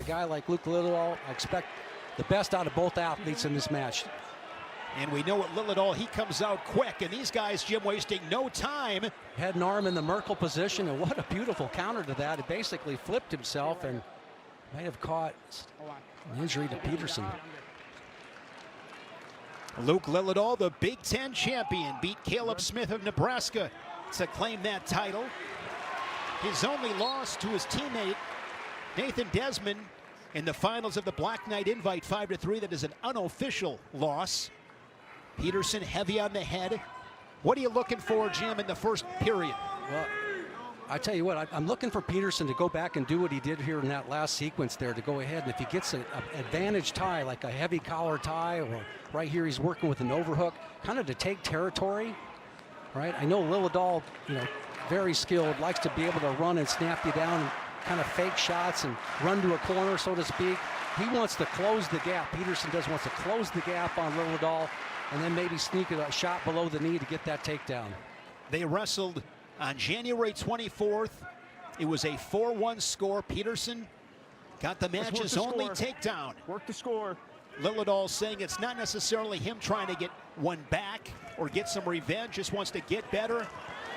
guy like Luke Littledahl, I expect the best out of both athletes in this match. And we know at Littledahl, he comes out quick, and these guys, Jim, wasting no time. Head and arm in the Merkel position, and what a beautiful counter to that. It basically flipped himself and might have caught an injury to Peterson. Luke Littledahl, the Big Ten champion, beat Caleb Smith of Nebraska to claim that title. His only loss to his teammate, Nathan Desmond, in the finals of the Black Knight Invite 5-3. That is an unofficial loss. Peterson heavy on the head. What are you looking for, Jim, in the first period? Well, I tell you what, I'm looking for Peterson to go back and do what he did here in that last sequence there, to go ahead, and if he gets an advantage tie, like a heavy collar tie, or right here he's working with an overhook, kind of to take territory, right? I know Littledahl, very skilled, likes to be able to run and snap you down and kind of fake shots and run to a corner, so to speak. He wants to close the gap. Peterson wants to close the gap on Littledahl and then maybe sneak a shot below the knee to get that takedown. They wrestled on January 24th. It was a 4-1 score. Peterson got the match's only takedown. Work the score. Littledahl saying it's not necessarily him trying to get one back or get some revenge, just wants to get better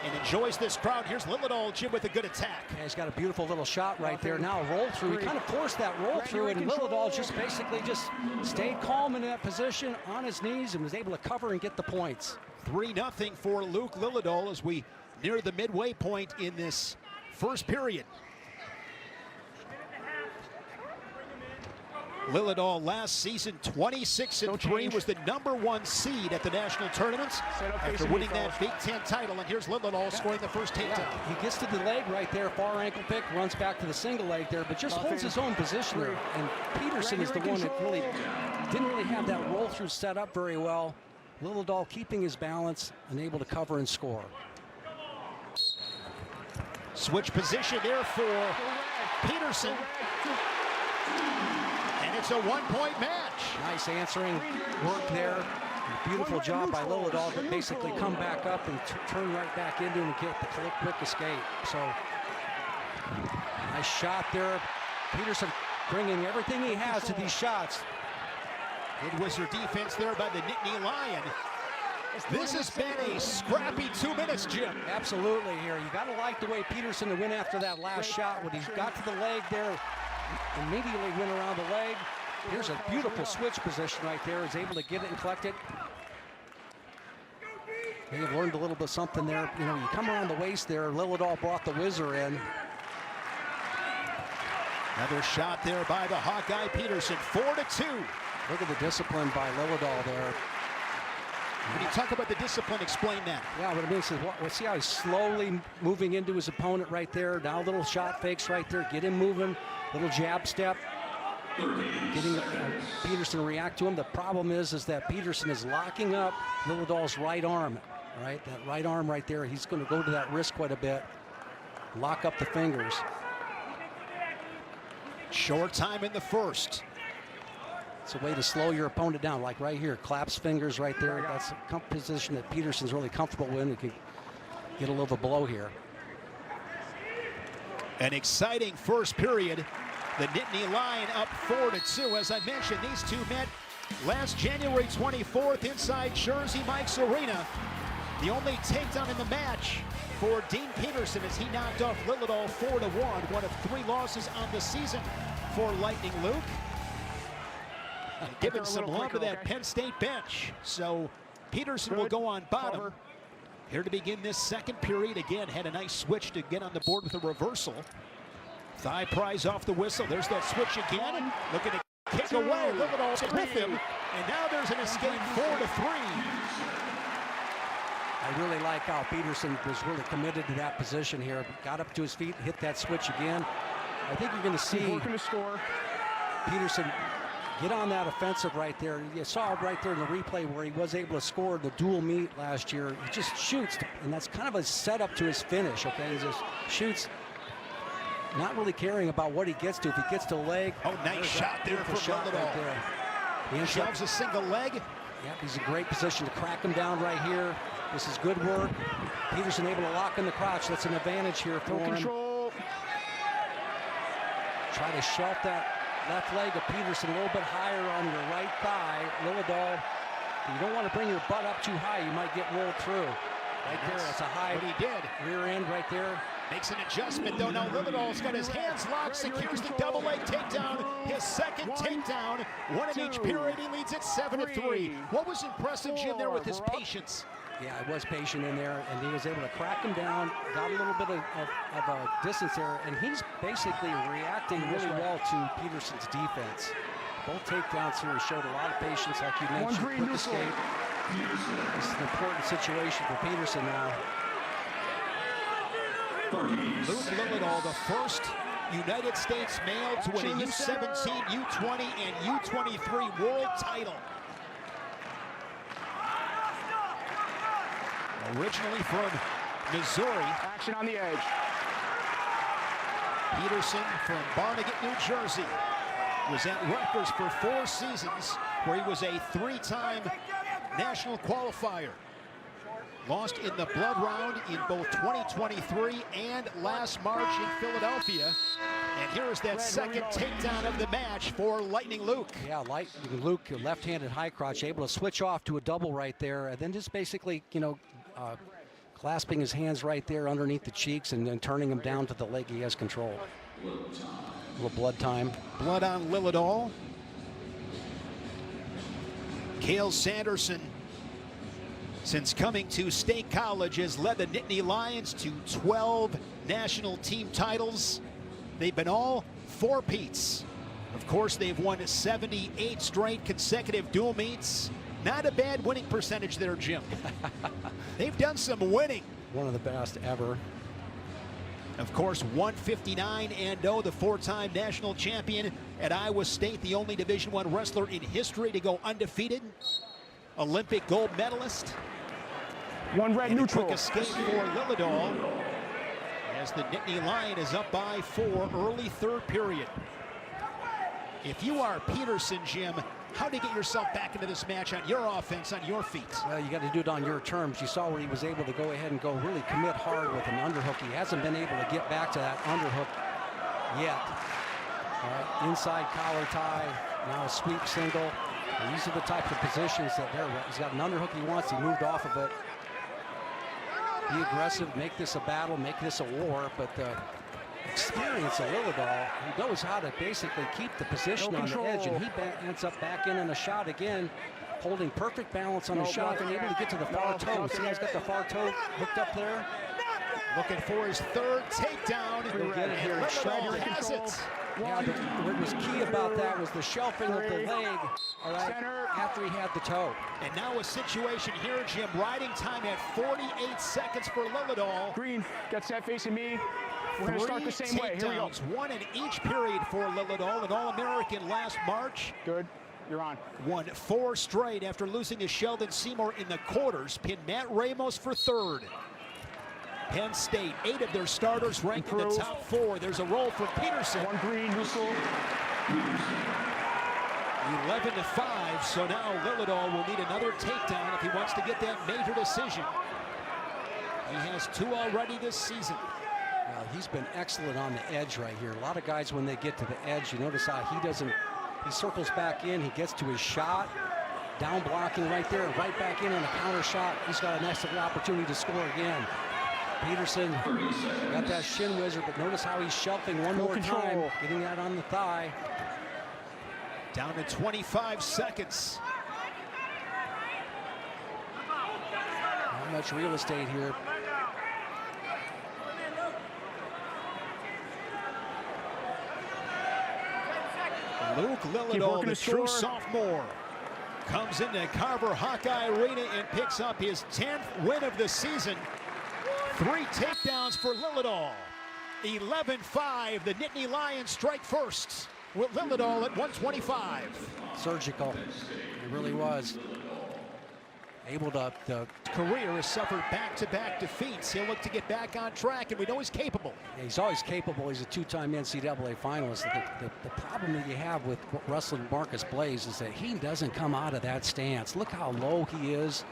and enjoys this crowd. Here's Littledahl, Jim, with a good attack. Yeah, he's got a beautiful little shot right there. Now roll through. He kind of forced that roll through, and Littledahl just basically stayed calm in that position on his knees and was able to cover and get the points. 3-0 for Luke Littledahl as we near the midway point in this first period. Littledahl last season 26-3, was the #1 seed at the national tournaments after winning that Big Ten title. And here's Littledahl scoring the first takedown. He gets to the leg right there, far ankle pick, runs back to the single leg there, but just holds his own position there. And Peterson is the one that really didn't really have that roll through set up very well. Littledahl keeping his balance and able to cover and score. Switch position there for Peterson. And it's a one-point match. Nice answering work there. Beautiful job by Littledahl to basically come back up and turn right back into and get the quick escape. So, nice shot there. Peterson bringing everything he has to these shots. Good wizard defense there by the Nittany Lion. This has been a scrappy 2 minutes, Jim. Absolutely here. You got to like the way Peterson went after that last shot. When he got to the leg there, immediately went around the leg. Here's a beautiful switch position right there. He's able to get it and collect it. They have learned a little bit something there. You come around the waist there. Littledahl brought the whizzer in. Another shot there by the Hawkeye Peterson. 4-2. Look at the discipline by Littledahl there. When you talk about the discipline, explain that. Yeah, what it means is, see how he's slowly moving into his opponent right there. Now little shot fakes right there. Get him moving. Little jab step. Getting Peterson to react to him. The problem is that Peterson is locking up Littledahl's right arm. Right, that right arm right there. He's going to go to that wrist quite a bit. Lock up the fingers. Short time in the first. It's a way to slow your opponent down, like right here. Claps fingers right there. That's a position that Peterson's really comfortable with. He can get a little of a blow here. An exciting first period. The Nittany Lion up 4-2. As I mentioned, these two met last January 24th inside Jersey Mike's Arena. The only takedown in the match for Dean Peterson as he knocked off Littledahl 4-1. One of 3 losses on the season for Lightning Luke. Giving some love to that Penn State bench. So Peterson will go on bottom. Here to begin this second period. Again, had a nice switch to get on the board with a reversal. Thigh prise off the whistle. There's that switch again. Looking to kick away. Littledahl's with him. And now there's an escape 4-3. I really like how Peterson was really committed to that position here. Got up to his feet, hit that switch again. I think you're going to see Peterson get on that offensive right there. You saw it right there in the replay where he was able to score the dual meet last year. He just shoots, and that's kind of a setup to his finish, okay? He just shoots, not really caring about what he gets to. If he gets to the leg. Oh, nice shot there for Littledahl. Right there. He shoves a single leg. Yep, he's in great position to crack him down right here. This is good work. Peterson able to lock in the crotch. That's an advantage here for him. Try to shelf that left leg of Peterson a little bit higher on your right thigh. Lillidahl, you don't want to bring your butt up too high. You might get rolled through. Right there, that's a high what he did. Rear end right there. Makes an adjustment, though. Now Lillidahl's got his hands locked, secures the double leg takedown. His second takedown. One in each period. He leads it 7-3. What was impressive, Jim, there with his patience? Yeah, I was patient in there, and he was able to crack him down, got a little bit of a distance there, and he's basically reacting really well to Peterson's defense. Both takedowns here showed a lot of patience, like you mentioned, quick escape. This is an important situation for Peterson now. Luke Lillidahl, the first United States male to win a U17, U20, and U23 world title. Originally from Missouri. Action on the edge. Peterson from Barnegat, New Jersey. Was at Rutgers for 4 seasons, where he was a 3-time national qualifier. Lost in the blood round in both 2023 and last March in Philadelphia. And here is that second takedown of the match for Lightning Luke. Yeah, Lightning Luke, left-handed high crotch, able to switch off to a double right there, and then just basically, clasping his hands right there underneath the cheeks and then turning him down to the leg he has control. A little blood time. Blood on Lillidahl. Cale Sanderson, since coming to State College, has led the Nittany Lions to 12 national team titles. They've been all 4-peats. Of course, they've won 78 straight consecutive dual meets. Not a bad winning percentage there, Jim. They've done some winning. One of the best ever. Of course, 159-0, the 4-time national champion at Iowa State, the only Division I wrestler in history to go undefeated. Olympic gold medalist. One red neutral. Quick escape for Lillidahl as the Nittany Lion is up by 4, early 3rd period. If you are Peterson, Jim, how to get yourself back into this match on your offense, on your feet? Well, you got to do it on your terms. You saw where he was able to go ahead and really commit hard with an underhook. He hasn't been able to get back to that underhook yet. All right, inside collar tie, now a sweep single. And these are the types of positions that he's got an underhook he wants. He moved off of it. Be aggressive, make this a battle, make this a war, but experience of Lillidahl, he knows how to basically keep the position on the edge, and he ends up back in a shot again, holding perfect balance on the shot and able to get to the far toe. See how he's got the far toe hooked up there? Looking for his 3rd takedown. Get it here. Lillidahl has it. Yeah, what was key about that was the shelving of the leg, all right, after he had the toe. And now a situation here, Jim, riding time at 48 seconds for Lillidahl. Green, get set facing me. We're going to start the same way. Here we go. 1 in each period for Lillidahl, an All-American last March. Good. You're on. Won 4 straight after losing to Sheldon Seymour in the quarters. Pinned Matt Ramos for 3rd. Penn State, 8 of their starters ranked in the top 4. There's a roll for Peterson. 1 green, neutral. 11-5, so now Lillidahl will need another takedown if he wants to get that major decision. He has 2 already this season. He's been excellent on the edge right here. A lot of guys, when they get to the edge, you notice how he circles back in, he gets to his shot, down blocking right there, right back in on a counter shot. He's got an excellent opportunity to score again. Peterson got that shin wizard, but notice how he's shuffling one more time, getting that on the thigh. Down to 25 seconds. Not much real estate here. Luke Lillidahl, the true sophomore, comes into Carver Hawkeye Arena and picks up his 10th win of the season. 3 takedowns for Lillidahl. 11-5, the Nittany Lions strike first with Lillidahl at 125. Surgical, it really was. Able to, career has suffered back-to-back defeats. He'll look to get back on track, and we know he's capable. Yeah, he's always capable. He's a 2-time NCAA finalist. The problem that you have with wrestling Marcus Blaze is that he doesn't come out of that stance. Look how low he is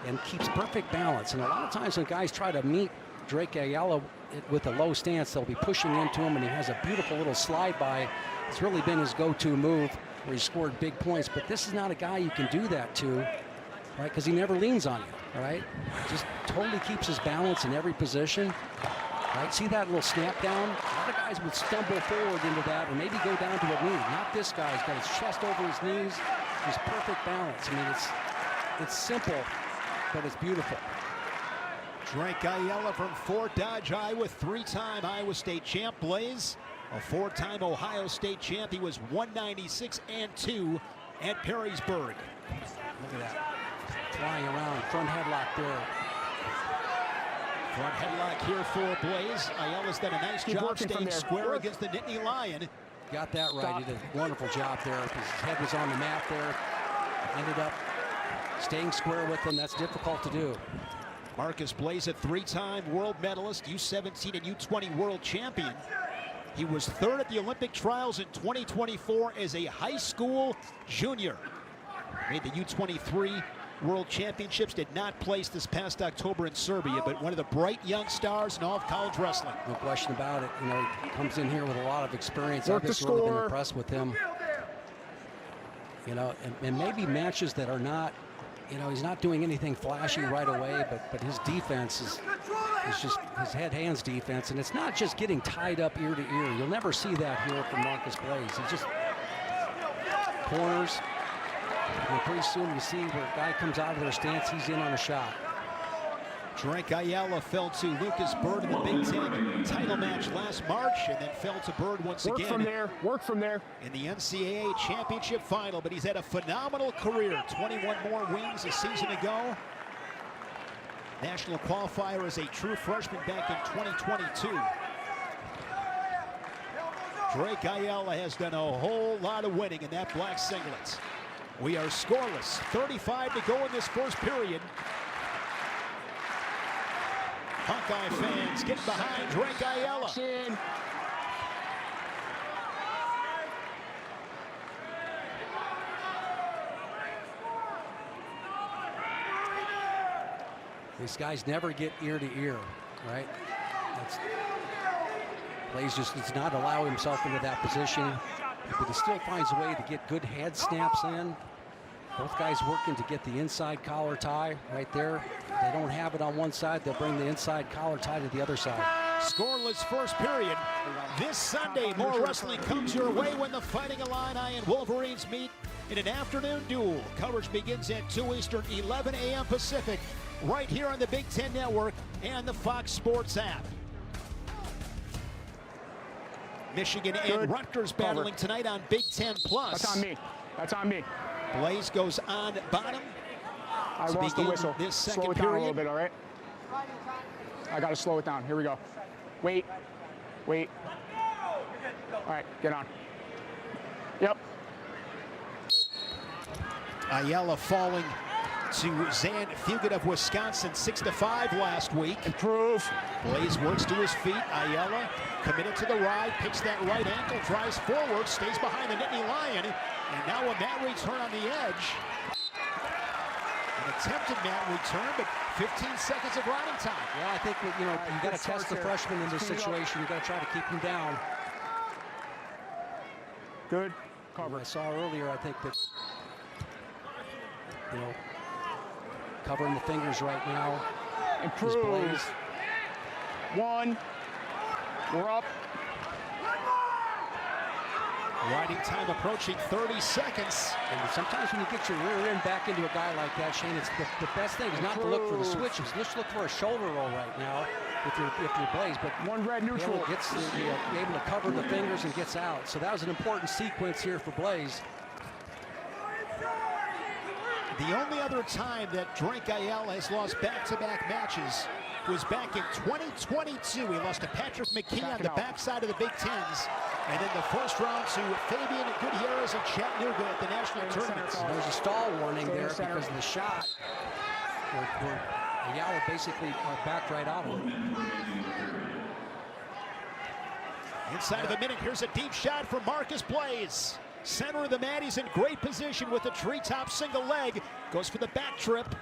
and keeps perfect balance. And a lot of times when guys try to meet Drake Ayala with a low stance, they'll be pushing into him, and he has a beautiful little slide by. It's really been his go-to move where he scored big points, but this is not a guy you can do that to, right? Because he never leans on you, right? Just totally keeps his balance in every position. Right, see that little snap down? A lot of guys would stumble forward into that or maybe go down to a knee. Not this guy. He's got his chest over his knees. His perfect balance. I mean, it's simple, but it's beautiful. Drake Ayala from Fort Dodge, Iowa, three-time Iowa State champ. Blaze, a four-time Ohio State champ. He was 196-2 at Perrysburg. Look at that. Flying around, front headlock there. Front headlock here for Blaze. Ayala's done a nice job staying square against the Nittany Lion. Got that right. He did a wonderful job there. His head was on the mat there. Ended up staying square with him. That's difficult to do. Marcus Blaze, a three-time world medalist, U17 and U20 world champion. He was third at the Olympic trials in 2024 as a high school junior. Made the U23 World Championships, did not place this past October in Serbia, but one of the bright young stars in all of college wrestling. No question about it. You know, he comes in here with a lot of experience. I've just really been impressed with him. You know, and maybe matches that are not, you know, he's not doing anything flashy right away, but his defense is just his head-hands defense, and it's not just getting tied up ear to ear. You'll never see that here from Marcus Blaze. He just corners. And pretty soon you see where a guy comes out of their stance, he's in on a shot. Drake Ayala fell to Lucas Bird in the Big Ten title match last March, and then fell to Bird once again. Work from there. In the NCAA championship final, but he's had a phenomenal career. 21 more wins a season ago. National qualifier as a true freshman back in 2022. Drake Ayala has done a whole lot of winning in that black singlet. We are scoreless. 35 to go in this first period. Hawkeye fans get behind Drake Ayala. These guys never get ear to ear, right? Blaze just does not allow himself into that position, but he still finds a way to get good head snaps in. Both guys working to get the inside collar tie right there. They don't have it on one side, they'll bring the inside collar tie to the other side. Scoreless first period. This Sunday, more wrestling comes your way when the Fighting Illini and Wolverines meet in an afternoon duel. Coverage begins at 2 Eastern, 11 a.m. Pacific, right here on the Big Ten Network and the Fox Sports app. Michigan and Rutgers battling tonight on Big Ten Plus. That's on me. Blaze goes on bottom. I lost the whistle. This second slow it down a little bit, all right? I got to slow it down. Here we go. Wait. All right, get on. Yep. Ayala falling to Zan Fugit of Wisconsin, 6-5 last week. Improve. Blaze works to his feet. Ayala committed to the ride, picks that right ankle, drives forward, stays behind the Nittany Lion, and now a mat return on the edge. An attempted mat return, but 15 seconds of riding time. Yeah, I think you got to test the freshman in this situation. You got to try to keep him down. Good cover. I saw earlier, I think that covering the fingers right now. Improve. One. We're up. Riding time approaching 30 seconds. And sometimes when you get your rear end back into a guy like that, Shane, it's the best thing is not to look for the switches. Let's look for a shoulder roll right now if you're Blaze. But one red neutral. Gets able to cover the fingers and gets out. So that was an important sequence here for Blaze. The only other time that Drake Ayala has lost back-to-back matches was back in 2022. He lost to Patrick McKee on the backside of the Big Tens. And then the first round to Fabian Gutierrez in Chattanooga at the national tournaments. There's a stall warning there because of the shot where Ayala basically backed right out of him. Inside of a minute, here's a deep shot from Marcus Blaze. Center of the mat, he's in great position with the treetop single leg. Goes for the back trip.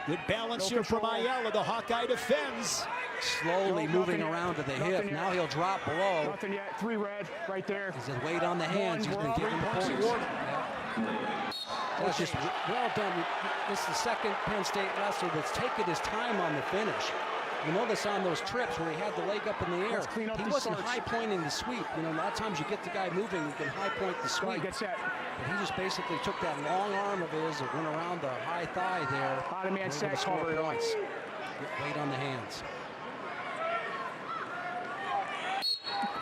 Good balance here from Ayala. The Hawkeye defends. slowly moving around to the hip. Now he'll drop below. Nothing yet. 3 red right there. He's had weight on the hands. He's been giving the points. That's just well done. This is the second Penn State wrestler that's taken his time on the finish. You notice on those trips where he had the leg up in the air, he wasn't high pointing the sweep. You know, a lot of times you get the guy moving, you can high point the sweep. Get set. But he just basically took that long arm of his and went around the high thigh there. Bottom man set, score cover it on. points. Get weight on the hands.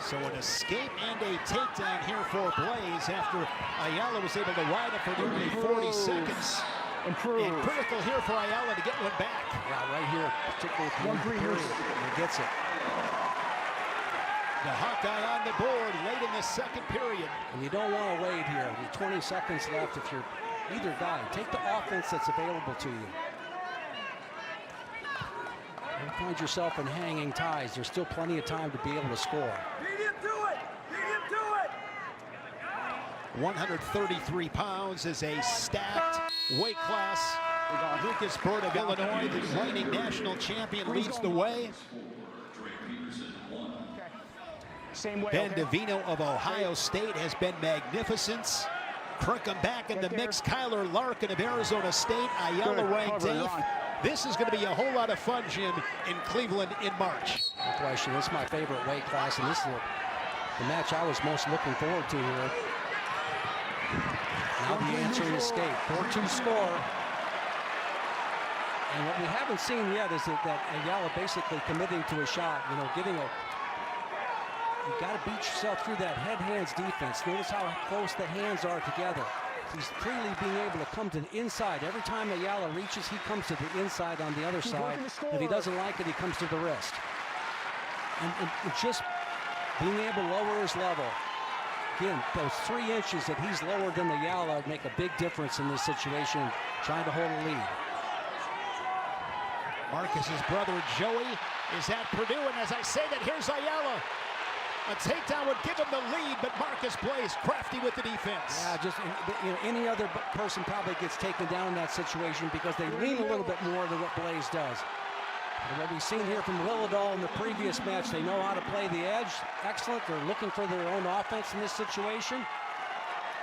So an escape and a takedown here for Blaze after Ayala was able to ride it for nearly 40 seconds. And critical here for Ayala to get one back. Yeah, right here, particularly at the end of the period. And he gets it. The Hawkeye on the board late in the second period. And you don't want to wait here. With 20 seconds left, if you're either guy, take the offense that's available to you. Don't find yourself in hanging ties. There's still plenty of time to be able to score. 133 pounds is a stacked weight class. Lucas Bird of Illinois, the reigning national champion, leads the way. Ben DeVino of Ohio State has been magnificent. Kirkham back in the mix. Kyler Larkin of Arizona State. Ayala ranked 8th. This is going to be a whole lot of fun, Jim, in Cleveland in March. No question. This is my favorite weight class, and this is the match I was most looking forward to here. Now the answering escape. 4-2 score. And what we haven't seen yet is that Ayala basically committing to a shot, you know, getting a... You got to beat yourself through that head-hands defense. Notice how close the hands are together. He's freely being able to come to the inside. Every time Ayala reaches, he comes to the inside on the other side. If he doesn't like it, he comes to the wrist. And just being able to lower his level. Again, those 3 inches that he's lower than Ayala make a big difference in this situation, trying to hold a lead. Marcus's brother Joey is at Purdue, and as I say that, here's Ayala. A takedown would give him the lead, but Marcus Blaze crafty with the defense. Yeah, just you know, any other person probably gets taken down in that situation because they lean a little bit more than what Blaze does. And what we've seen here from Lillidahl in the previous match, they know how to play the edge. Excellent. They're looking for their own offense in this situation.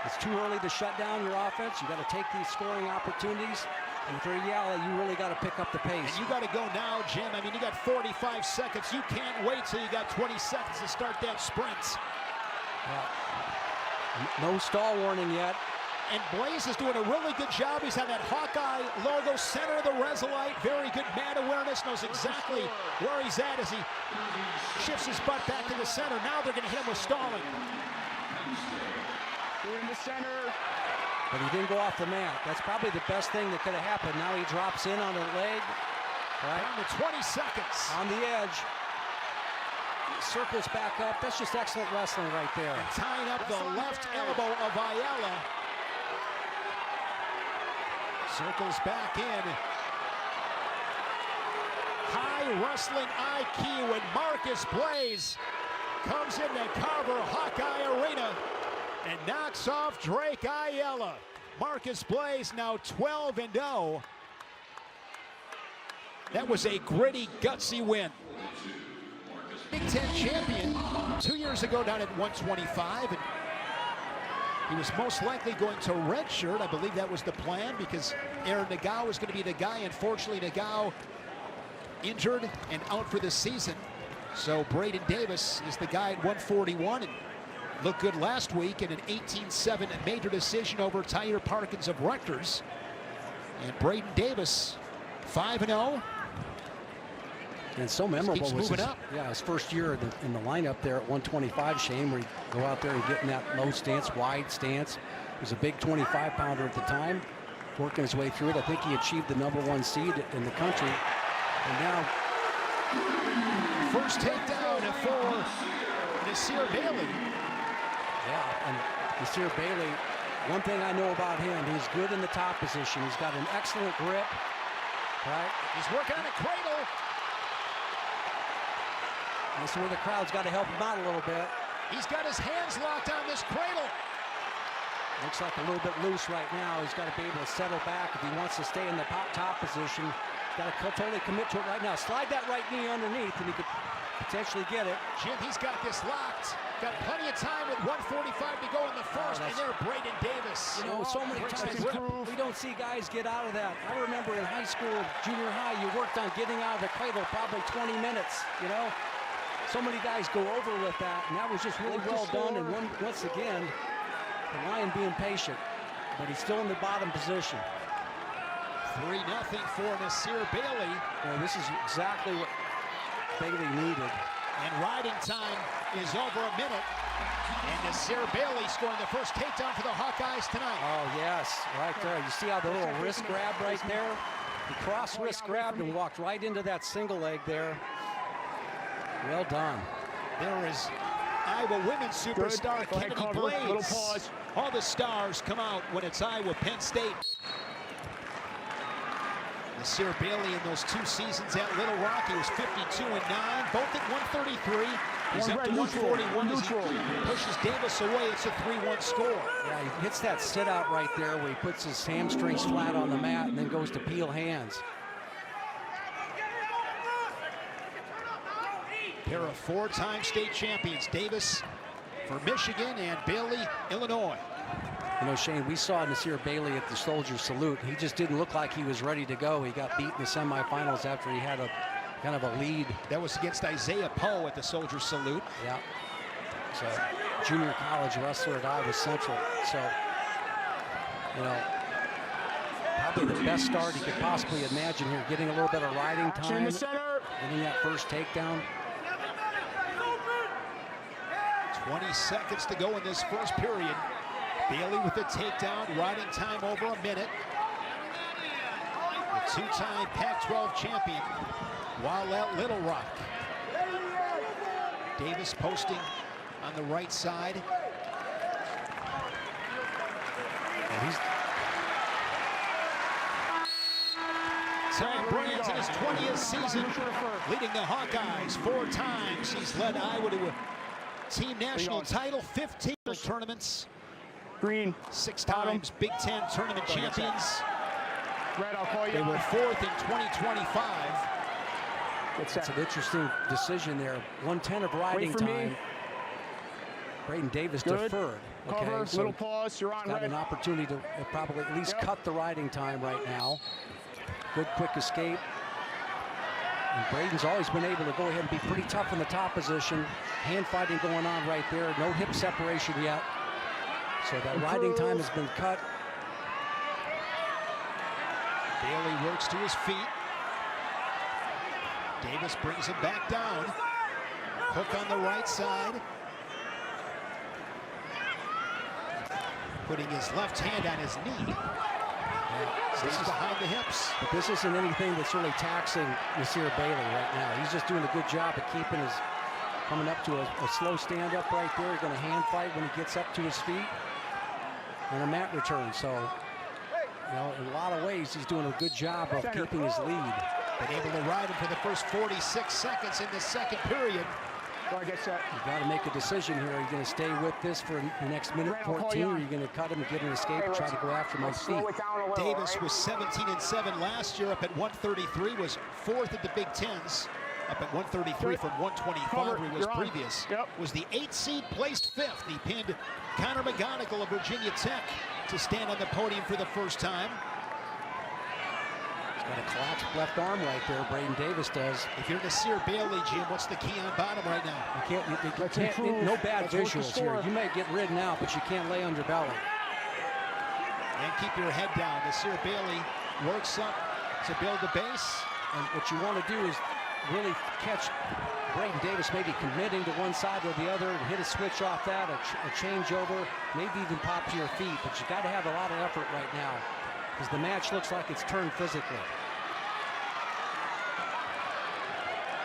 It's too early to shut down your offense. You got to take these scoring opportunities. And for Ayala, you really got to pick up the pace. And you got to go now, Jim. I mean, you got 45 seconds. You can't wait till you got 20 seconds to start that sprint. No stall warning yet. And Blaze is doing a really good job. He's on that Hawkeye logo, center of the Resolite. Very good man awareness, knows exactly where he's at as he shifts his butt back to the center. Now they're going to hit him with stalling. In the center. But he didn't go off the mat. That's probably the best thing that could have happened. Now he drops in on the leg. Right? Down to 20 seconds. On the edge. Circles back up. That's just excellent wrestling right there. And tying up the left elbow of Ayala. Circles back in. High wrestling IQ, and Marcus Blaze comes into Carver Hawkeye Arena and knocks off Drake Ayala. Marcus Blaze now 12-0. That was a gritty, gutsy win. Big Ten champion 2 years ago down at 125. And he was most likely going to redshirt. I believe that was the plan because Aaron Nagao was going to be the guy. Unfortunately, Nagao injured and out for the season. So Braden Davis is the guy at 141 and looked good last week in an 18-7 major decision over Tyler Parkins of Rutgers. And Braden Davis, 5-0. And so memorable was his first year in the lineup there at 125, Shane, where he'd go out there and get in that low stance, wide stance. He was a big 25-pounder at the time, working his way through it. I think he achieved the #1 seed in the country. And now, first takedown for Nasir Bailey. Yeah, and Nasir Bailey, one thing I know about him, he's good in the top position. He's got an excellent grip, right? He's working on a cradle. This is where the crowd's got to help him out a little bit. He's got his hands locked on this cradle. Looks like a little bit loose right now. He's got to be able to settle back if he wants to stay in the top position. got to totally commit to it right now. Slide that right knee underneath, and he could potentially get it. Jim, he's got this locked. Got plenty of time with 1:45 to go in the first, and there, Braden Davis. You know, so many times we don't see guys get out of that. I remember in high school, junior high, you worked on getting out of the cradle probably 20 minutes, you know? So many guys go over with that, and that was just really well done. And once again, the Lion being patient, but he's still in the bottom position. 3-0 for Nasir Bailey. Well, this is exactly what Bailey needed. And riding time is over a minute. And Nasir Bailey scoring the first takedown for the Hawkeyes tonight. Oh, yes, right there. You see how the little wrist grab right there? He cross wrist grabbed and walked right into that single leg there. Well done. There is Iowa women's superstar Kennedy Blades. Little pause. All the stars come out when it's Iowa Penn State. Nasir Bailey in those 2 seasons at Little Rock, he was 52-9, both at 133. He's up to 141 as he pushes Davis away. It's a 3-1 score. Yeah, he hits that sit out right there where he puts his hamstrings flat on the mat and then goes to peel hands. Pair of 4-time state champions, Davis for Michigan and Bailey, Illinois. You know, Shane, we saw Nasir Bailey at the Soldier Salute. He just didn't look like he was ready to go. He got beat in the semifinals after he had a kind of a lead. That was against Isaiah Poe at the Soldier Salute. Yeah. So, junior college wrestler at Iowa Central. So, you know, probably the best start he could possibly imagine here. Getting a little bit of riding time. Getting that first takedown. 20 seconds to go in this first period. Bailey with the takedown, riding time over a minute. The 2-time Pac-12 champion while at Little Rock. Davis posting on the right side. Tom Brands in his 20th season, leading the Hawkeyes 4 times. He's led Iowa to a team national title, 15 tournaments. Green. 6 times Big Ten tournament champions. Red, I'll call you. They were 4th in 2025. It's an interesting decision there. 1:10 of riding time. Braden Davis deferred. Cover, so little pause, you're on got red. an opportunity to probably at least cut the riding time right now. Good quick escape. And Braden's always been able to go ahead and be pretty tough in the top position. Hand fighting going on right there. No hip separation yet. So that riding time has been cut. Bailey works to his feet. Davis brings him back down. Hook on the right side. Putting his left hand on his knee. Stays behind the hips. But this isn't anything that's really taxing Nasir Bailey right now. He's just doing a good job of keeping his, coming up to a slow stand up right there. He's going to hand fight when he gets up to his feet. And a mat return. So, you know, in a lot of ways, he's doing a good job of keeping his lead. Been able to ride him for the first 46 seconds in the second period. You've got to make a decision here. Are you going to stay with this for the next minute 14, or are you going to cut him and get an escape and try to go after my feet? Davis was 17-7 last year, up at 133, was 4th at the Big Tens, up at 133 from 125 where he was previous. Was the 8th seed, placed 5th. He pinned Connor McGonigal of Virginia Tech to stand on the podium for the first time. Got a collapsed left arm right there, Braden Davis does. If you're Nasir Bailey, Jim, what's the key on bottom right now? You can't, no bad visuals here. You may get ridden out, but you can't lay on your belly. And keep your head down. Nasir Bailey works up to build the base. And what you want to do is really catch Braden Davis maybe committing to one side or the other and hit a switch off that, a changeover, maybe even pop to your feet. But you got to have a lot of effort right now, because the match looks like it's turned physically.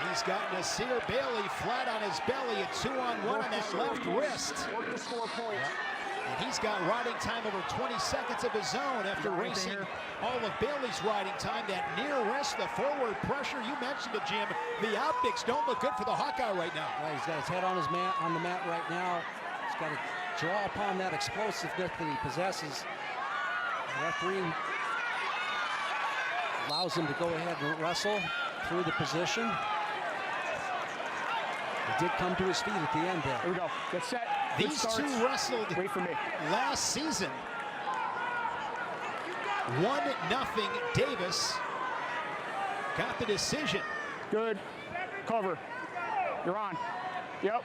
He's got Nasir Bailey flat on his belly, a 2-on-1 on that left wrist. And he's got riding time over 20 seconds of his own after racing all of Bailey's riding time. That near wrist, the forward pressure, you mentioned it, Jim. The optics don't look good for the Hawkeye right now. Yeah, he's got his head on his on the mat right now. He's got to draw upon that explosiveness that he possesses. The referee allows him to go ahead and wrestle through the position. He did come to his feet at the end there. Here we go. Get set. Good These starts. two wrestled Wait for me. last season. 1-0 Davis got the decision. Good. Cover. You're on. Yep.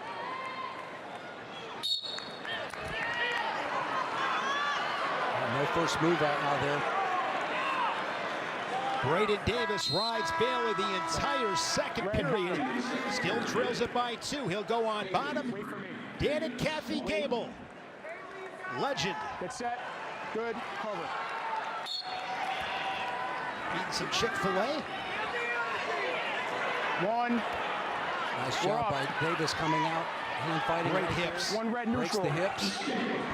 No first move out now there. Braden Davis rides Bailey the entire second period. Still trails it by 2. He'll go on bottom. Wait for me. Dan and Kathy Gable. Legend. Get set. Good. Cover. Eating some Chick-fil-A. One. Nice We're job up. by Davis coming out. Hand fighting. Great right hips. there. One red Breaks neutral. the hips.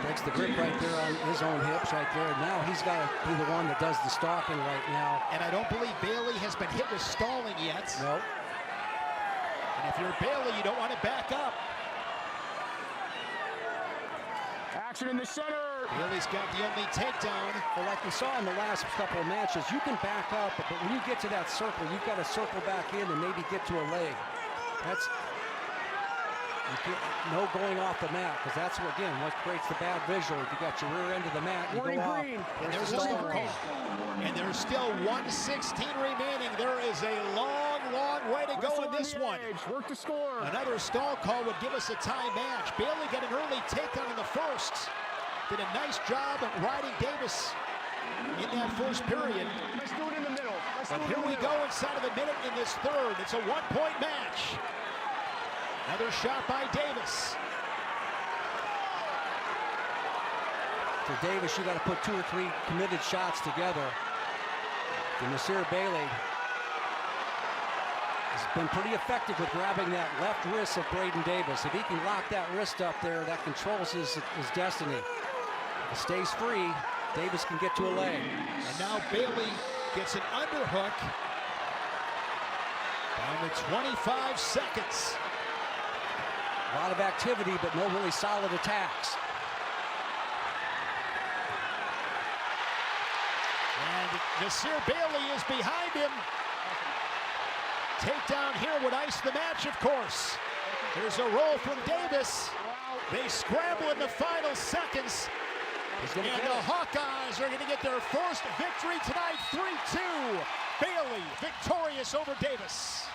Breaks the grip right there on his own hips right there. Now he's got to be the one that does the stalking right now. And I don't believe Bailey has been hit with stalling yet. No. And if you're Bailey, you don't want to back up. Action in the center. Bailey's got the only takedown. Well, like we saw in the last couple of matches, you can back up, but when you get to that circle, you've got to circle back in and maybe get to a leg. That's no going off the mat, because that's what, again, what creates the bad visual. If you got your rear end of the mat, you Warning go off. green. There's a stall call. And there's still 1:16 remaining. There is a long, long way to go Wrestle in on this the one. edge. Work to score. Another stall call would give us a tie match. Bailey got an early takedown in the first. Did a nice job of riding Davis in that first period. Let's do it in the middle. Let's But do it here in the we middle. go inside of a minute in this third. It's a one-point match. Another shot by Davis. For Davis, you got to put 2 or 3 committed shots together. And Nasir Bailey has been pretty effective with grabbing that left wrist of Braden Davis. If he can lock that wrist up there, that controls his destiny. If it stays free, Davis can get to a leg. And now Bailey gets an underhook. Down to 25 seconds. A lot of activity, but no really solid attacks. And Nasir Bailey is behind him. Takedown here would ice the match, of course. There's a roll from Davis. They scramble in the final seconds. And the Hawkeyes are going to get their first victory tonight, 3-2. Bailey victorious over Davis.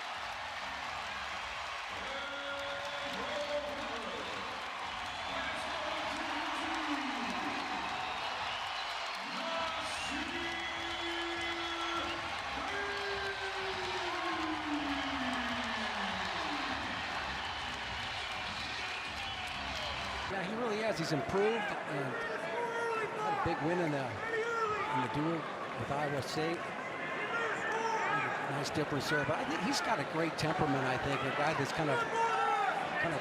Yeah, he really has. He's improved and had a big win in the duel with Iowa State. Nice difference there, but I think he's got a great temperament. I think a guy that's kind of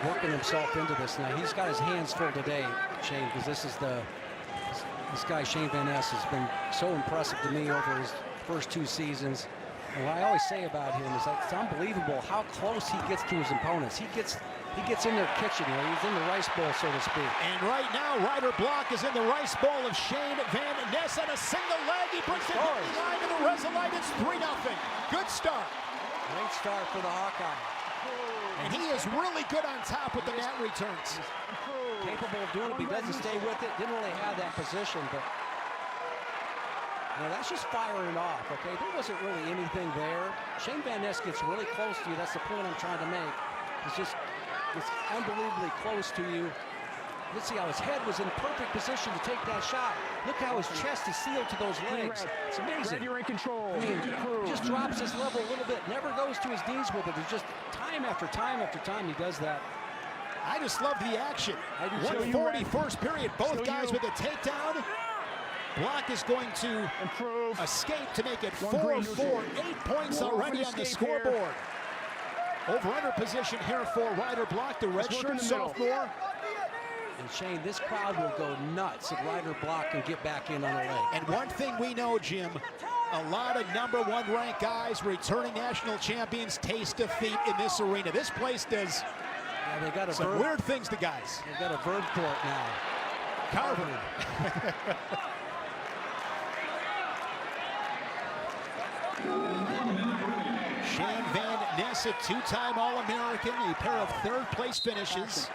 working himself into this now. He's got his hands full today, Shane, because this guy Shane Van Ness has been so impressive to me over his first 2 seasons. And what I always say about him is that it's unbelievable how close he gets to his opponents. He gets in their kitchen, he's in the rice bowl, so to speak. And right now, Ryder Block is in the rice bowl of Shane Van Ness on a single leg. He brings it to the line of the Resolite. It's 3-0. Good start. Great start for the Hawkeye. And he is really good on top with the mat returns. Capable of doing it, but he doesn't stay with it. Didn't really have that position, but that's just firing off, okay? There wasn't really anything there. Shane Van Ness gets really close to you. That's the point I'm trying to make. It's unbelievably close to you. Let's see how his head was in perfect position to take that shot. Look how his chest is sealed to those legs. It's amazing. You're in control. I mean, just drops his level a little bit. Never goes to his knees with it. It's just time after time after time he does that. I just love the action. I do too. 140 first period. Both guys with a takedown. Block is going to improve. Escape to make it 4-4. 8 points already on the scoreboard. Over-under position here for Ryder Block, the redshirt sophomore. And Shane, this crowd will go nuts if Ryder Block can get back in on a leg. And one thing we know, Jim, a lot of #1 ranked guys, returning national champions, taste defeat in this arena. This place does they got some weird things to guys. They've got a verb for it now. Carver. Shane Van Ness, a two-time All-American, a pair of third-place finishes.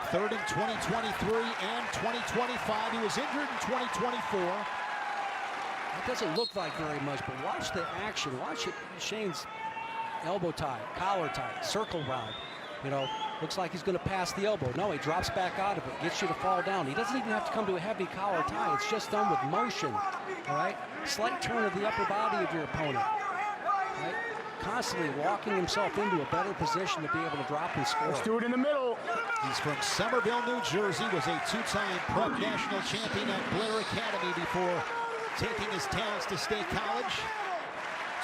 Third in 2023 and 2025. He was injured in 2024. It doesn't look like very much, but watch the action. Watch it. Shane's elbow tie, collar tie, circle round. You know, looks like he's going to pass the elbow. No, he drops back out of it, gets you to fall down. He doesn't even have to come to a heavy collar tie. It's just done with motion. All right, slight turn of the upper body of your opponent. Right, constantly walking himself into a better position to be able to drop and score. Let's do it in the middle. He's from Somerville, New Jersey. Was a two-time prep national champion at Blair Academy before taking his talents to State College.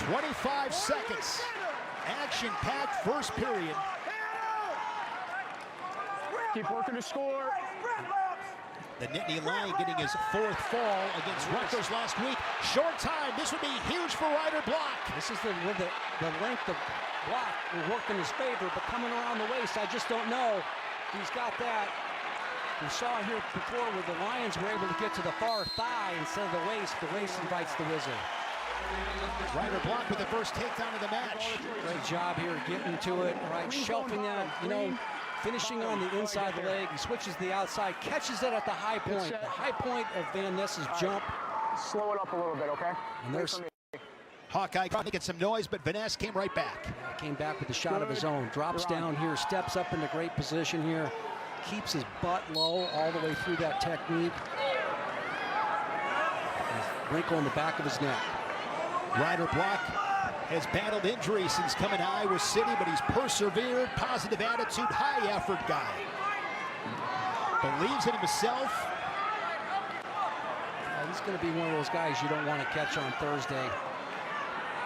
25 seconds. Action-packed first period. Keep working to score. The Nittany Lion getting his fourth fall against Rutgers last week. Short time. This would be huge for Ryder Block. This is the length of block will work in his favor, but coming around the waist, I just don't know. He's got that. We saw here before where the Lions were able to get to the far thigh instead of the waist. The waist invites the wizard. Ryder Block with the first takedown of the match. Great job here getting to it. All right, shelving that, you know, finishing on the inside the leg. He switches the outside, catches it at the high point. The high point of Van Ness's jump. Slow it up a little bit, okay? And there's Hawkeye making some noise, but Van Ness came right back. Came back with a shot of his own. Drops down here, steps up into great position here. Keeps his butt low all the way through that technique. Wrinkle in the back of his neck. Ryder Block has battled injury since coming to Iowa City, but he's persevered. Positive attitude, high effort guy. Believes in himself. He's going to be one of those guys you don't want to catch on Thursday,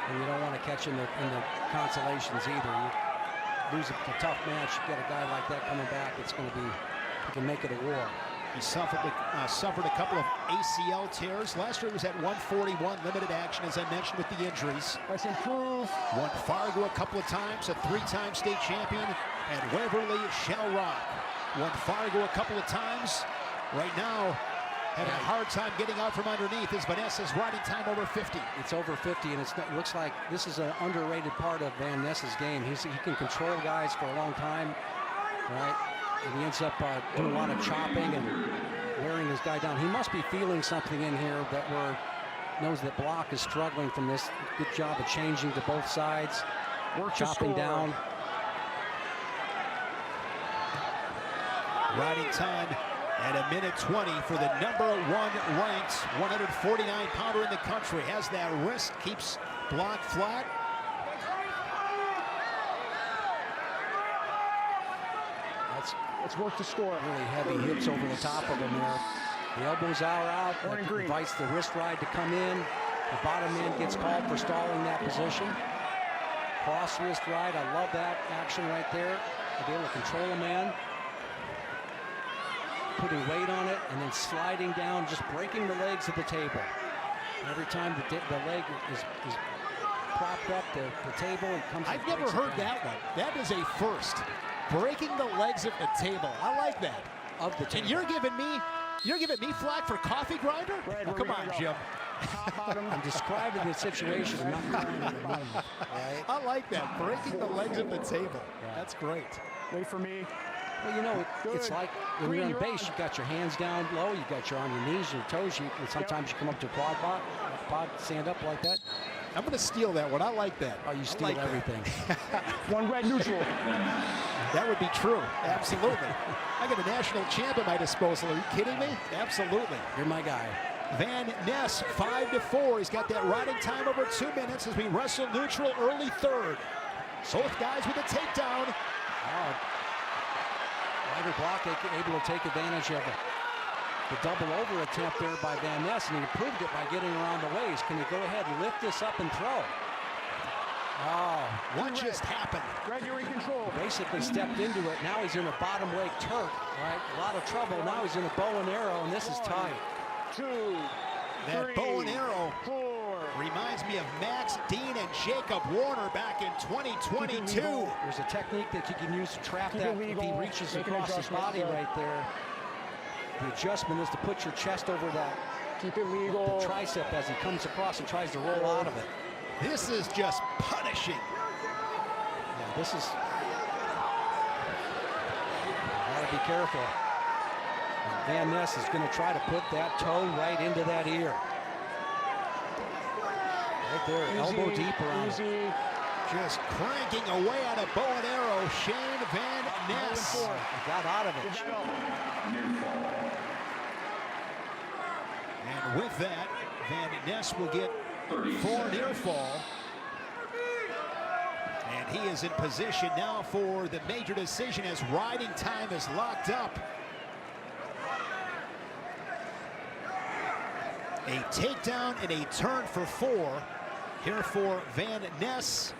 and you don't want to catch in the consolations either. You lose a tough match, you get a guy like that coming back. It's going to be, you can make it a war. He suffered a couple of ACL tears. Last year he was at 141, limited action, as I mentioned, with the injuries. Let's improve. Won Fargo a couple of times, a three-time state champion at Waverly Shell Rock. Won Fargo a couple of times. Right now, having a hard time getting out from underneath is Van Ness's riding time over 50. It's over 50, and it looks like this is an underrated part of Van Ness's game. He can control guys for a long time, right? And he ends up doing a lot of chopping and wearing his guy down. He must be feeling something in here that knows that Block is struggling from this. Good job of changing to both sides, chopping down. Riding time at 1:20 for the #1 ranked 149-pounder in the country. Has that wrist, keeps Block flat. Let's work to score. Really heavy hits over the top of him there. The elbows are out. Invites the wrist ride to come in. The bottom man gets called for stalling that position. Cross wrist ride. I love that action right there. To be able to control a man. Putting weight on it and then sliding down, just breaking the legs of the table. Every time the leg is propped up the table, it comes. I've never heard that one. That is a first. Breaking the legs of the table. I like that. Of the table. And you're giving me flack for coffee grinder? Oh, come on, Jim. I'm describing the situation. I'm not calling it a moment. Right? I like that. Breaking the legs of the table. Yeah. That's great. Wait for me. Well, you know, it's like when you're on base, you got your hands down low, you got your on your knees, your toes. And sometimes you come up to a quad, stand up like that. I'm going to steal that one. I like that. Oh, you steal everything. One red neutral. That would be true. Absolutely. I got a national champ at my disposal. Are you kidding me? Absolutely. You're my guy. Van Ness, 5-4. He's got that riding time over 2 minutes as we wrestle neutral early third. Both guys with a takedown. Ryder Block able to take advantage of the double over attempt there by Van Ness, and he improved it by getting around the waist. Can he go ahead and lift this up and throw? Oh, what just happened? Greg, you're in control. Basically stepped into it. Now he's in a bottom leg Turk, right? A lot of trouble. Now he's in a bow and arrow, and this is tight. 2, that 3, bow and arrow 4. reminds me of Max Dean and Jacob Warner back in 2022. There's a technique that you can use to trap that if he reaches across his body right there. The adjustment is to put your chest over that. Keep it legal. The tricep as he comes across and tries to roll out of it. This is just punishing. this is, gotta be careful. Van Ness is going to try to put that toe right into that ear. Right there, elbow deep around. Just cranking away on a bow and arrow, Shane Van Ness. Got out of it. And with that, Van Ness will get 4 near fall. And he is in position now for the major decision as riding time is locked up. A takedown and a turn for 4 here for Van Ness.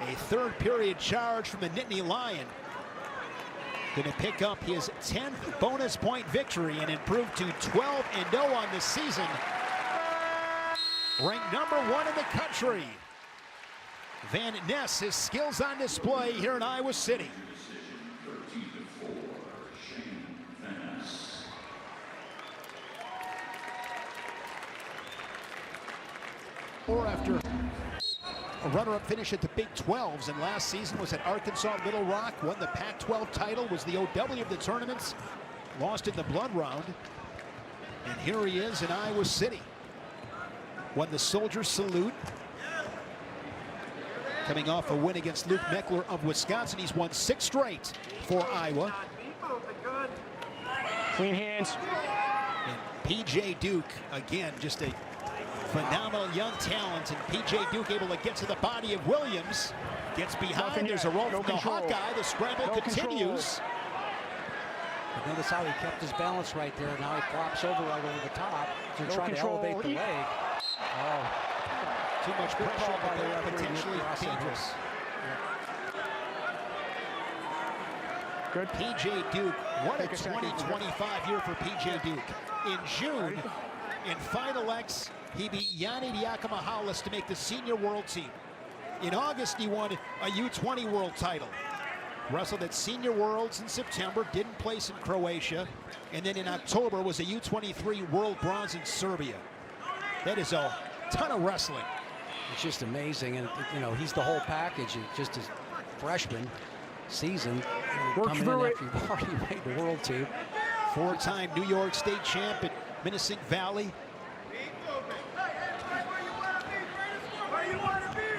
A third period charge from the Nittany Lion. Going to pick up his 10th bonus point victory and improve to 12-0 on the season. Ranked number 1 in the country. Van Ness, his skills on display here in Iowa City. Or after a runner-up finish at the Big 12s, and last season was at Arkansas Little Rock, won the Pac-12 title, was the OW of the tournaments, lost in the blood round, and here he is in Iowa City. Won the Soldiers Salute, coming off a win against Luke Meckler of Wisconsin. He's won 6 straight for Iowa. Clean hands. And P.J. Duke, again, just a phenomenal young talent, and P.J. Duke able to get to the body of Williams. Gets behind, there's a roll from the Hawkeye. The scramble continues. But notice how he kept his balance right there. Now he flops over right over the top to try to elevate the leg. Oh, too much pressure by the referee, potentially dangerous. Good. P.J. Duke, what a 2025 year for P.J. Duke. In June, in Final X, he beat Yanni Diakomahalis to make the senior world team. In August, he won a U20 world title. Wrestled at Senior Worlds in September, didn't place in Croatia, and then in October was a U23 world bronze in Serbia. That is a ton of wrestling. It's just amazing, and you know, he's the whole package. Just his freshman season, coming in after you've already made the world team. 4-time New York State champ at Minisink Valley.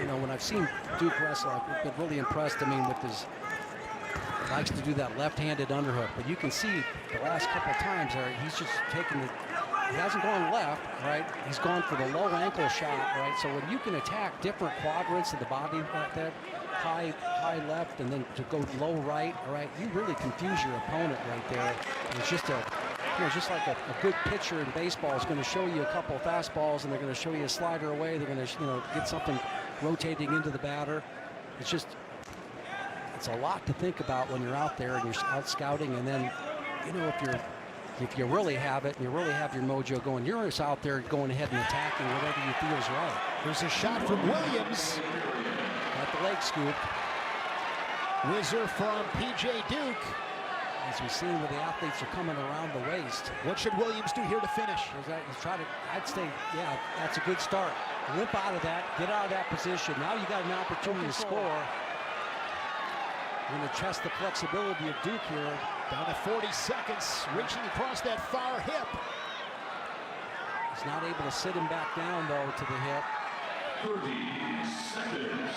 You know, when I've seen Duke wrestle, I've been really impressed. I mean, with his, likes to do that left-handed underhook, but you can see the last couple of times there, he's just taking the, he hasn't gone left, right? He's gone for the low ankle shot, right? So when you can attack different quadrants of the body like that, high left and then to go low right, all right, you really confuse your opponent right there. And it's just a, you know, just like a good pitcher in baseball is going to show you a couple of fastballs and they're going to show you a slider away. They're going to, you know, get something rotating into the batter. It's just, it's a lot to think about when you're out there and you're out scouting. And then, you know, if you really have it and you really have your mojo going, you're just out there going ahead and attacking whatever you feel is right. There's a shot from Williams. At the leg scoop. Whizzer from P.J. Duke. As we've seen where the athletes are coming around the waist. What should Williams do here to finish? He's trying to, I'd say, yeah, that's a good start. Limp out of that, get out of that position. Now you got an opportunity to score. You're going to test the flexibility of Duke here. Down to 40 seconds, reaching across that far hip. He's not able to sit him back down, though, to the hip. 30 seconds.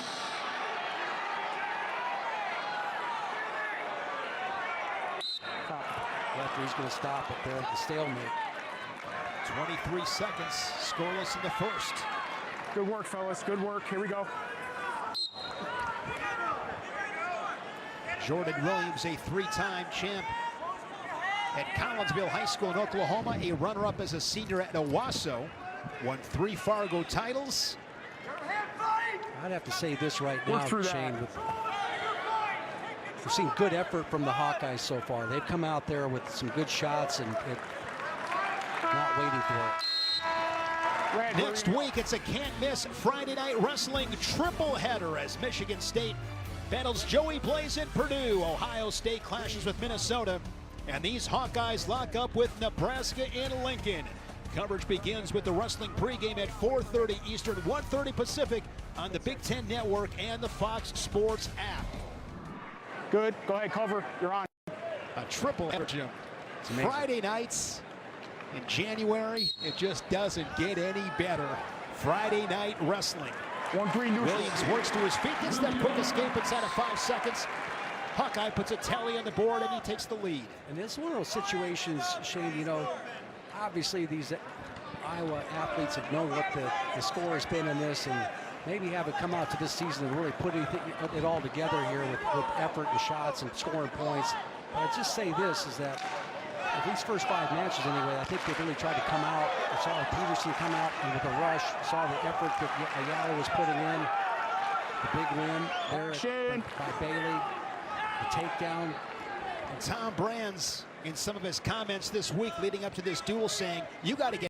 Referee's going to stop it there at the stalemate. 23 seconds, scoreless in the first. Good work, fellas. Good work. Here we go. Jordan Williams, a 3-time champ at Collinsville High School in Oklahoma, a runner-up as a senior at Owasso, won 3 Fargo titles. I'd have to say this right now, Shane. We've seen good effort from the Hawkeyes so far. They've come out there with some good shots and not waiting for it. Next week, it's a can't-miss Friday Night Wrestling triple header as Michigan State battles Joey Blaze in Purdue. Ohio State clashes with Minnesota. And these Hawkeyes lock up with Nebraska in Lincoln. Coverage begins with the wrestling pregame at 4:30 Eastern, 1:30 Pacific on the Big Ten Network and the Fox Sports app. Good. Go ahead, cover. You're on. A triple header, Jim. Friday nights in January, it just doesn't get any better. Friday night wrestling. One green neutral. Williams works to his feet, gets that quick escape inside of 5 seconds. Hawkeye puts a tally on the board, and he takes the lead. And it's one of those situations, Shane, you know, obviously these Iowa athletes have known what the score has been in this, and maybe haven't come out to this season and really put it all together here with effort and shots and scoring points. But I'd just say this, is that these first 5 matches anyway, I think they've really tried to come out. I saw Peterson come out and with a rush, saw the effort that Ayala was putting in. The big win there by Bailey. The takedown. And Tom Brands, in some of his comments this week leading up to this duel, saying, you got to get